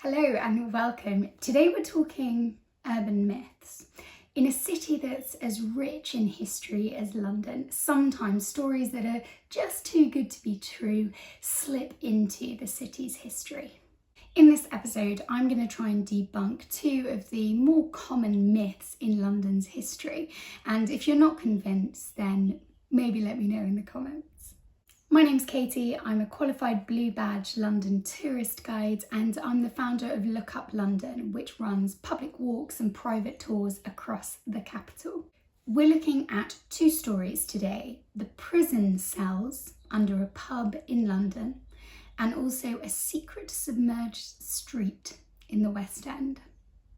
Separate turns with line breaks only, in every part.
Hello and welcome. Today we're talking urban myths. In a city that's as rich in history as London, sometimes stories that are just too good to be true slip into the city's history. In this episode, I'm going to try and debunk two of the more common myths in London's history. And if you're not convinced, then maybe let me know in the comments. My name's Katie, I'm a qualified Blue Badge London tourist guide and I'm the founder of Look Up London, which runs public walks and private tours across the capital. We're looking at two stories today, the prison cells under a pub in London and also a secret submerged street in the West End.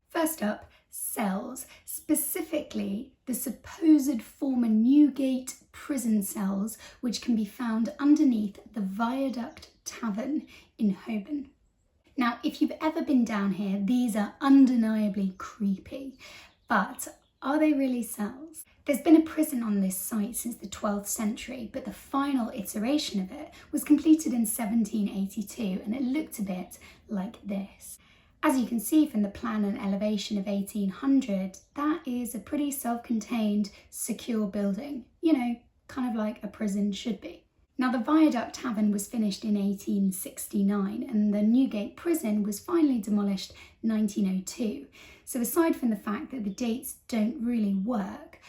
First up, cells, specifically the supposed former Newgate prison cells, which can be found underneath the Viaduct Tavern in Holborn. Now, if you've ever been down here, these are undeniably creepy, but are they really cells? There's been a prison on this site since the 12th century, but the final iteration of it was completed in 1782 and it looked a bit like this. As you can see from the plan and elevation of 1800, that is a pretty self-contained, secure building. You know, kind of like a prison should be. Now, the Viaduct Tavern was finished in 1869 and the Newgate prison was finally demolished in 1902. So aside from the fact that the dates don't really work,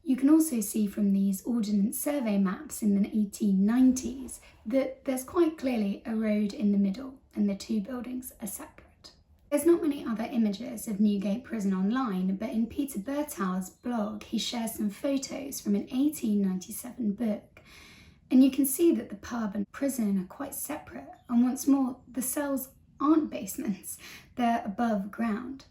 you can also see from these Ordnance Survey maps in the 1890s that there's quite clearly a road in the middle and the two buildings are separate. There's not many other images of Newgate Prison online, but in Peter Bertau's blog, he shares some photos from an 1897 book. And you can see that the pub and prison are quite separate. And once more, the cells aren't basements, they're above ground.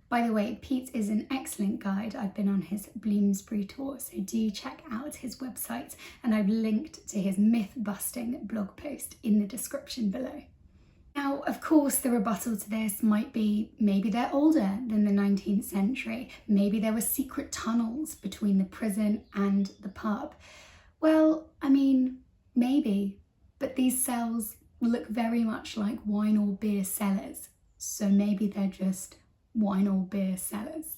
By the way, Pete is an excellent guide. I've been on his Bloomsbury tour, so do check out his website. And I've linked to his myth-busting blog post in the description below. Now, of course, the rebuttal to this might be maybe they're older than the 19th century. Maybe there were secret tunnels between the prison and the pub. Well, I mean, maybe, but these cells look very much like wine or beer cellars. So maybe they're just wine or beer cellars.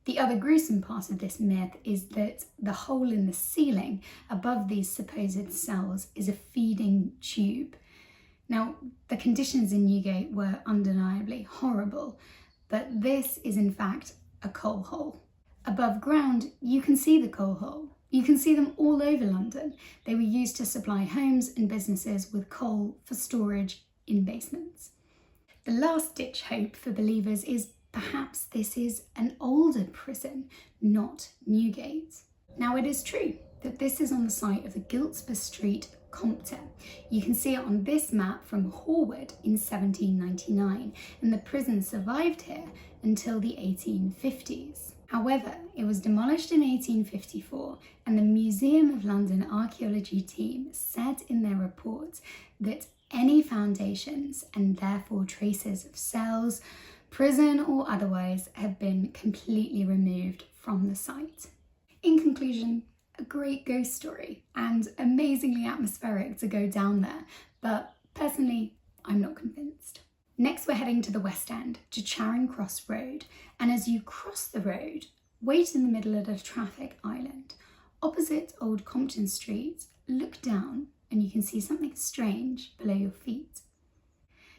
The other gruesome part of this myth is that the hole in the ceiling above these supposed cells is a feeding tube. Now, the conditions in Newgate were undeniably horrible, but this is in fact a coal hole. Above ground, you can see the coal hole. You can see them all over London. They were used to supply homes and businesses with coal for storage in basements. The last-ditch hope for believers is perhaps this is an older prison, not Newgate. Now, it is true that this is on the site of the Giltspur Street Compton. You can see it on this map from Horwood in 1799, and the prison survived here until the 1850s. However, it was demolished in 1854, and the Museum of London Archaeology team said in their report that any foundations and therefore traces of cells, prison or otherwise, have been completely removed from the site. In conclusion, a great ghost story and amazingly atmospheric to go down there, but personally, I'm not convinced. Next, we're heading to the West End, to Charing Cross Road, and as you cross the road, wait in the middle of a traffic island. Opposite Old Compton Street, look down and you can see something strange below your feet.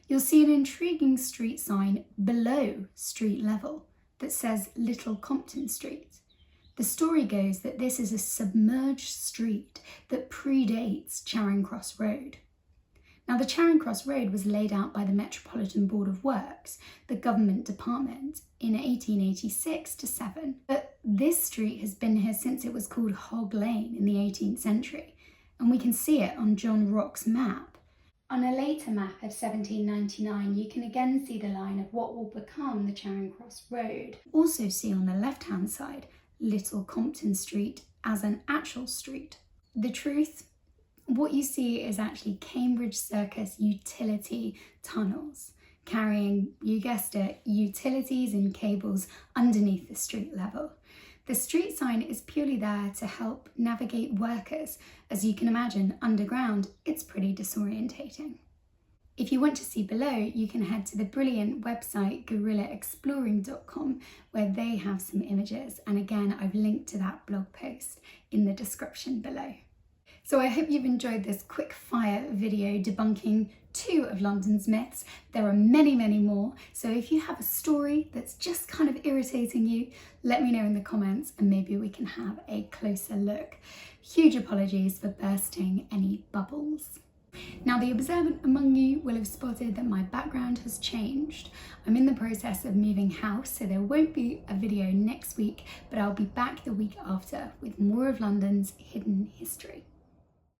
You'll see an intriguing street sign below street level that says Little Compton Street. The story goes that this is a submerged street that predates Charing Cross Road. Now, the Charing Cross Road was laid out by the Metropolitan Board of Works, the government department, in 1886 to 7. But this street has been here since it was called Hog Lane in the 18th century, and we can see it on John Rock's map. On a later map of 1799, you can again see the line of what will become the Charing Cross Road. Also see on the left-hand side, Little Compton Street as an actual street. The truth? What you see is actually Cambridge Circus utility tunnels, carrying, you guessed it, utilities and cables underneath the street level. The street sign is purely there to help navigate workers. As you can imagine, underground, it's pretty disorientating. If you want to see below, you can head to the brilliant website gorillaexploring.com where they have some images, and again I've linked to that blog post in the description below. So I hope you've enjoyed this quick fire video debunking 2 of London's myths. There are many, many more, so if you have a story that's just kind of irritating you, let me know in the comments and maybe we can have a closer look. Huge apologies for bursting any bubbles. Now, the observant among you will have spotted that my background has changed. I'm in the process of moving house, so there won't be a video next week, but I'll be back the week after with more of London's hidden history.